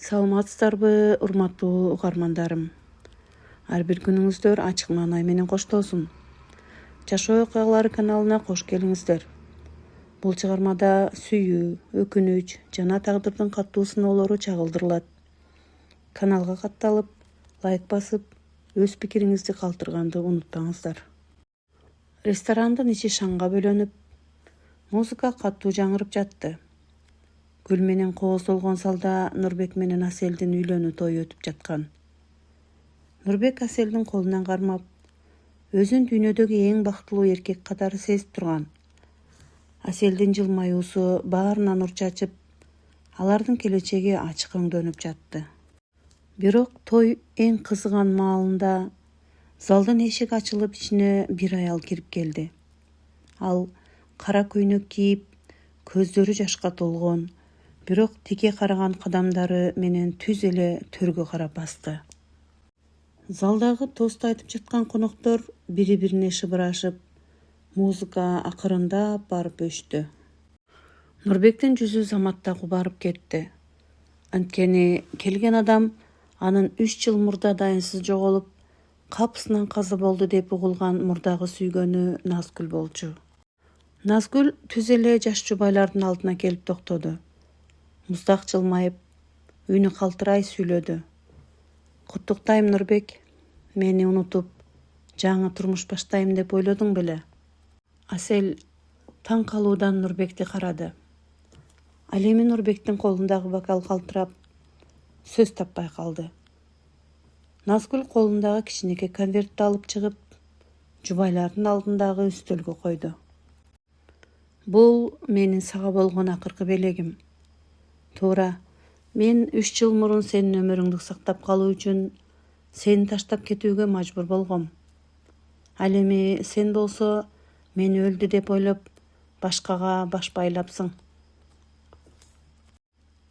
Саламатсыздарбы, урматтуу угармандарым. Ар бир күнүңүздөр ачык маанай менен коштолсун. Жашоо окуялары каналына кош келиңиздер. Бул чыгармада сүйүү, өкүнүч жана тагдырдын катуу сыноолору чагылдырылат. Каналга катталып, лайк басып, өз пикириңизди калтырганды унутпаңыздар. Ресторандын ичи шаңга бөлөнүп, музыка катуу жаңырып жатты. Гүл менен кооздолгон залда Нурбек менен Аселдин үйлөнүү тою өтүп жаткан. Нурбек Аселдин колунан кармап, өзүн дүйнөдөгү эң бактылуу эркек катары сезип турган. Аселдин жылмаюусу баарына нур чачып, алардын келечеги ачык өңдөнүп жатты. Бирок той эң кызыган маалында залдын эшиги ачылып, ичине бир аял кирип келди. Ал кара көйнөк кийип, көздөрү жашка толгон, бирок тике караган кадамдары менен түз эле төргө карап басты. Залдагы тосту айтып жаткан коноктор бири-бирине шыбырашып, музыка акырындап барып өчтү. Нурбектин жүзү заматта кубарып кетти. Анткени келген адам анын 3 жыл мурда дайынсыз жоголуп, капысынан каза болду деп угулган мурдагы сүйгөнү Назгүл болчу. Назгүл түз эле жаш жубайлардын алдына келип токтоду. Муздак жылмайып, үнү калтырай сүйлөдү. Куттуктайм, Нурбек. Мени унутуп, жаңы турмуш баштайм деп ойлодуң беле? Асел таң калуудан Нурбекти карады. Ал эми Нурбектин колундагы бокал калтырап, сөз таппай калды. Назгүл колундагы кичинекей конвертти алып чыгып, жубайлардын алдындагы үстөлгө койду. Бул менин сага болгон акыркы белегим. Туура, мен 3 жыл мурун сенин өмүрүңдү сактап калуу үчүн сени таштап кетүүгө мажбур болгом. Ал эми сен болсо мени өлдү деп ойлоп, башкага баш байлапсың.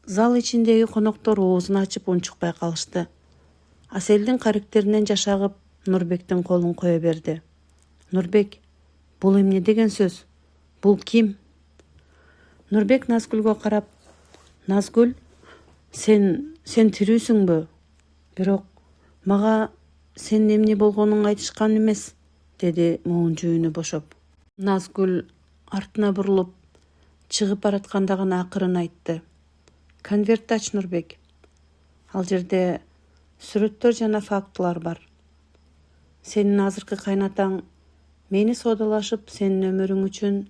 Зал ичиндеги коноктор оозун ачып унчукпай калышты. Аселдин каректеринен жашагып, Нурбектин колун кое берди. Нурбек, бул эмне деген сөз? Бул ким? Нурбек Назгүлгө карап, Назгүл, сен тирүүсүңбү? Бирок мага сенин эмне болгонуңду айтышкан эмес, деди муун жүүнү бошоп. Назгүл артына бурулуп, чыгып баратканда гана акырын айтты. Конвертти ач, Нурбек. Ал жерде сүрөттөр жана фактылар бар. Сенин азыркы кайнатаң мени соодалашып, сенин өмүрүң үчүн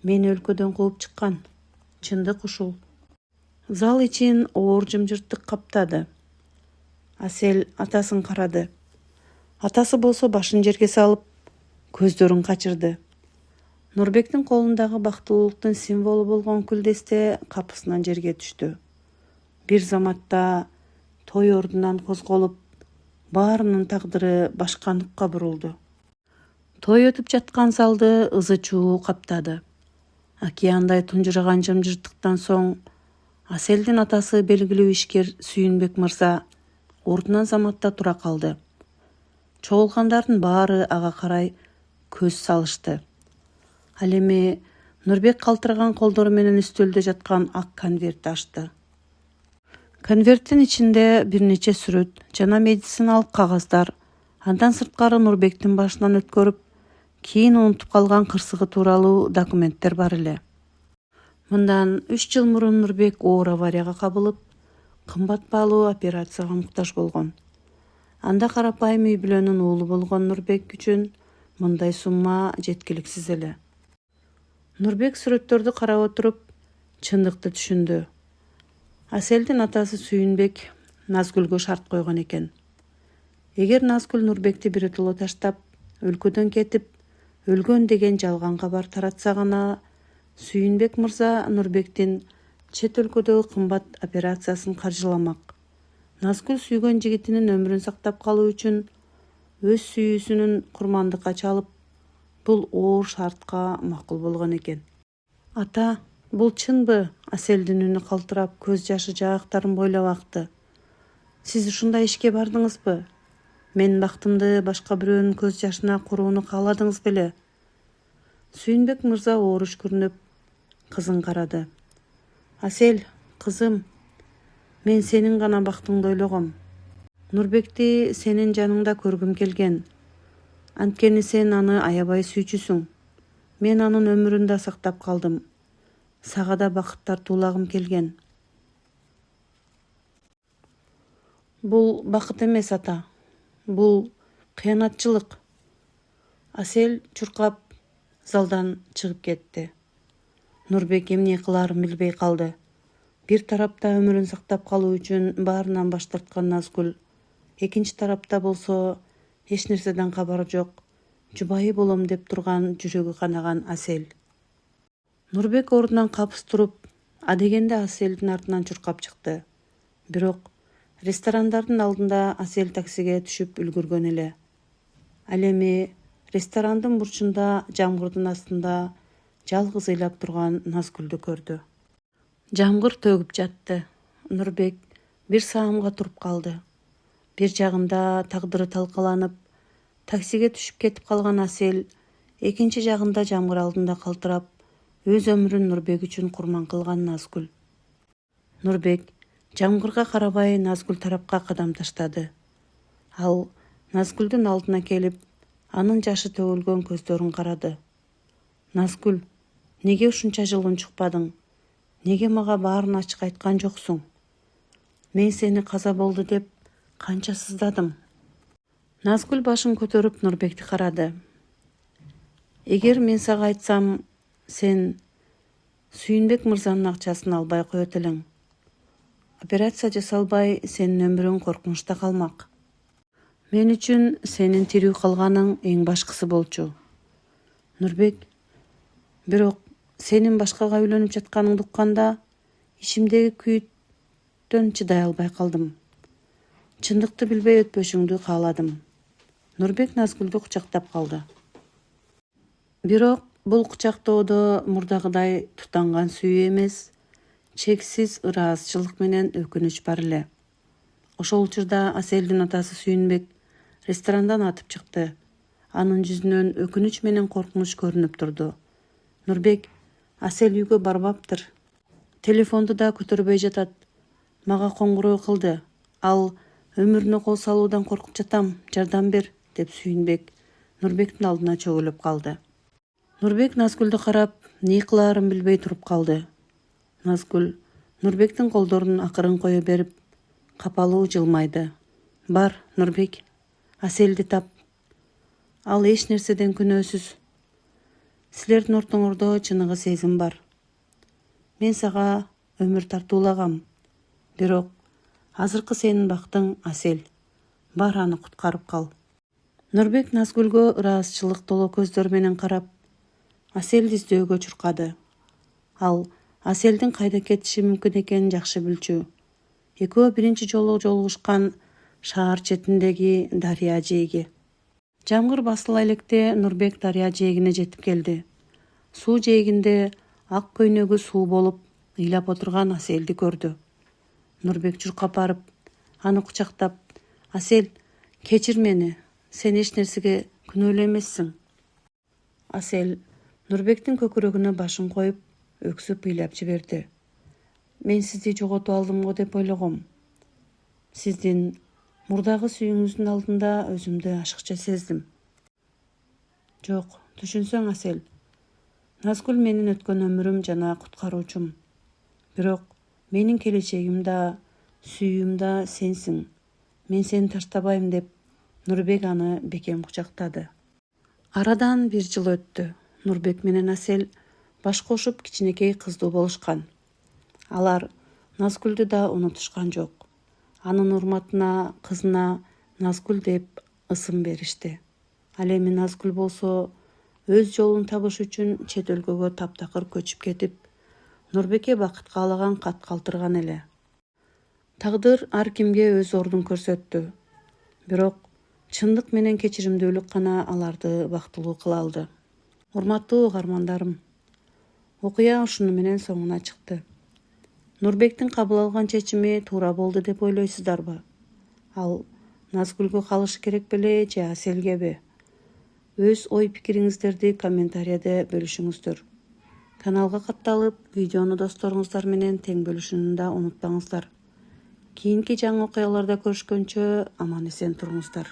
мени өлкөдөн кууп чыккан. Чындык ушул. Зал ичин оор жымжырттык каптады. Асел атасын карады. Атасы болсо башын жерге салып, көздөрүн качырды. Нурбектин колундагы бактылуулуктун символу болгон күлдесте капысынан жерге түштү. Бир заматта той ордунан козголуп, баарынын тагдыры башка нукка бурулду. Той өтүп жаткан залды ызы-чуу каптады. Океандай тунжураган жымжырттыктан соң Аселдин атасы белгилүү ишкер Сүйүнбек мырза ордунан заматта тура калды. Чогулгандардын баары ага карай көз салышты. Ал эми Нурбек калтыраган колдору менен үстөлдө жаткан ак конвертти ачты. Конверттин ичинде бир нече сүрөт жана медициналык кагаздар, андан сырткары Нурбектин башынан өткөрүп, кийин унутуп калган кырсыгы тууралуу документтер бар эле. Мындан 3 жыл мурун Нурбек оор аварияга кабылып, кымбат баалуу операцияга муктаж болгон. Анда карапайым үй бүлөнүн уулу болгон Нурбек үчүн мындай сумма жеткиликсиз эле. Нурбек сүрөттөрдү карап отуруп, чындыкты түшүндү. Аселдин атасы Сүйүнбек Назгүлгө шарт койгон экен. Эгер Назгүл Нурбекти биротоло таштап, өлкөдөн кетип, өлгөн деген жалган кабар таратса гана, Сүйүнбек мырза Нурбектин чет өлкөдөгү кымбат операциясын каржыламак. Назгүл сүйгөн жигитинин өмүрүн сактап калуу үчүн өз сүйүүсүнүн курмандыкка чалып, бул оор шартка макул болгон экен. Ата, бул чынбы? Аселдин үнү калтырап, көз жашы жаактарын бойлап акты. Сиз ушундай ишке бардыңызбы? Менин бактымды башка бирөөнүн көз жашына курууну кааладыңыз беле? Сүйүнбек мырза оор үшкүрүнүп, кызын карады. Асел, кызым, Мен сенин гана бактыңды ойлогом. Нурбекти сенин жаныңда көргүм келген. Анткени сен аны аябай сүйчүсүң. Мен анын өмүрүн да сактап калдым. Сага да бакыт тартуулагым келген. Бул бакыт эмес, ата. Бул кыянатчылык. Асель чуркап залдан чыгып кетти. Нурбек эмне кылаарын билбей калды. Бир тарапта өмүрүн сактап калуу үчүн баарынан баш тарткан Назгүл, экинчи тарапта болсо эч нерседен кабары жок, жубайы болом деп турган жүрөгү канаган Асель. Нурбек ордунан капыс туруп, адегенде Аселдин артынан чуркап чыкты. Бирок ресторандардын алдында Асель таксиге түшүп үлгүргөн эле. Ал эми ресторандын бурчунда жамгырдын астында жалгыз ыйлап турган Назгүлдү көрдү. Жамгыр төгүп жатты. Нурбек бир саамга туруп калды. Бир жагында тагдыры талкаланып, таксиге түшүп кетип калган Асель, экинчи жагында жамгыр алдында калтырап, өз өмүрүн Нурбек үчүн курман кылган Назгүл. Нурбек жамгырга карабай Назгүл тарапка кадам таштады. Ал Назгүлдүн алдына келип, анын жашы төгүлгөн көздөрүн карады. Назгүл, неге ушунча жыл унчукпадың? Неге мага баарын ачык айткан жоксуң? Мен сени каза болду деп канча сыздадым. Назгүл башын көтөрүп Нурбекти карады. Эгер мен сага айтсам, сен Сүйүнбек мырзанын акчасын албай коет элең. Операция жасалбай сенин өмүрүң коркунучта калмак. Мен үчүн сенин тирүү калганың эң башкысы болчу. Нурбек, бирок сенин башкага үйлөнүп жатканыңды укканда, ичимдеги күйүттөн чыдай албай калдым. Чындыкты билбей өтпөшүңдү кааладым. Нурбек Назгүлдү кучактап калды. Бирок бул кучактоодо мурдагыдай тутанган сүйүү эмес, чексиз ыраазычылык менен өкүнүч бар эле. Ошол учурда Аселдин атасы Сүйүнбек ресторандан атып чыкты. Анын жүзүнөн өкүнүч менен коркунуч көрүнүп турду. Нурбек, Асель үйгө барбаптыр. Телефонду да көтөрбөй жатат. Мага коңгуроо кылды. Ал өмүрүнө кол салуудан коркуп жатам, жардам бер, деп Сүйүнбек Нурбектин алдына чөгөлөп калды. Нурбек Назгүлдү карап, не кылаарын билбей туруп калды. Назгүл Нурбектин колдорун акырын кое берип, капалуу жылмайды. Бар, Нурбек, Аселди тап. Ал эч нерседен күнөөсүз. Силердин ортоңордо чыныгы сезим бар. Мен сага өмүр тартуулагам. Бирок азыркы сенин бактың Асель. Бар, аны куткарып кал. Нурбек Назгүлгө ыраазычылык толо көздөр менен карап, Аселди издөөгө чуркады. Ал Аселдин кайда кетиши мүмкүн экенин жакшы билчү. Экөө биринчи жолу жолугушкан шаар четиндеги дарыя жээги. Жамгыр басыла электе Нурбек дарыя жээгине жетип келди. Суу жээгинде ак көйнөгү суу болуп ыйлап отурган Аселди көрдү. Нурбек чуркап барып, аны кучактап, Асель, кечир мени, сен эч нерсеге күнөөлүү эмессиң. Асель Нурбектин көкүрөгүнө башын коюп, өксүп ыйлап жиберди. Мен сизди жоготуп алдым го деп ойлогом. Сиздин мурдагы сүйүүңүздүн алдында өзүмдү ашыкча сездим. Жок, түшүнсөң Асель. Назгүл менин өткөн өмүрүм жана куткаруучум. Бирок менин келечегим да, сүйүүм да сенсиң. Мен сени таштабайм деп Нурбек аны бекем кучактады. Арадан бир жыл өттү. Нурбек менен Асель баш кошуп кичинекей кыздуу болушкан. Алар Назгүлдү да унутушкан жок. Анын урматына кызына Назгүл деп ысым беришти. Ал эми Назгүл болсо өз жолун табыш үчүн чет өлкөгө таптакыр көчүп кетип, Нурбекке бакыт каалаган кат калтырган эле. Тагдыр ар кимге өз ордун көрсөттү. Бирок чындык менен кечиримдүүлүк гана аларды бактылуу кыла алды. Урматтуу угармандарым, окуя ушуну менен соңуна чыкты. Нурбектин кабыл алган чечими туура болду деп ойлойсуздарбы? Ал Назгүлгө калышы керек беле же Аселгеби? Өз ой пикириңиздерди комментарийде бөлүшүңүздөр. Каналга катталып, видеону досторуңуздар менен тең бөлүшүүнү да унутпаңыздар. Кийинки жаңы окуяларда көрүшкөнчө аман эсен туруңуздар.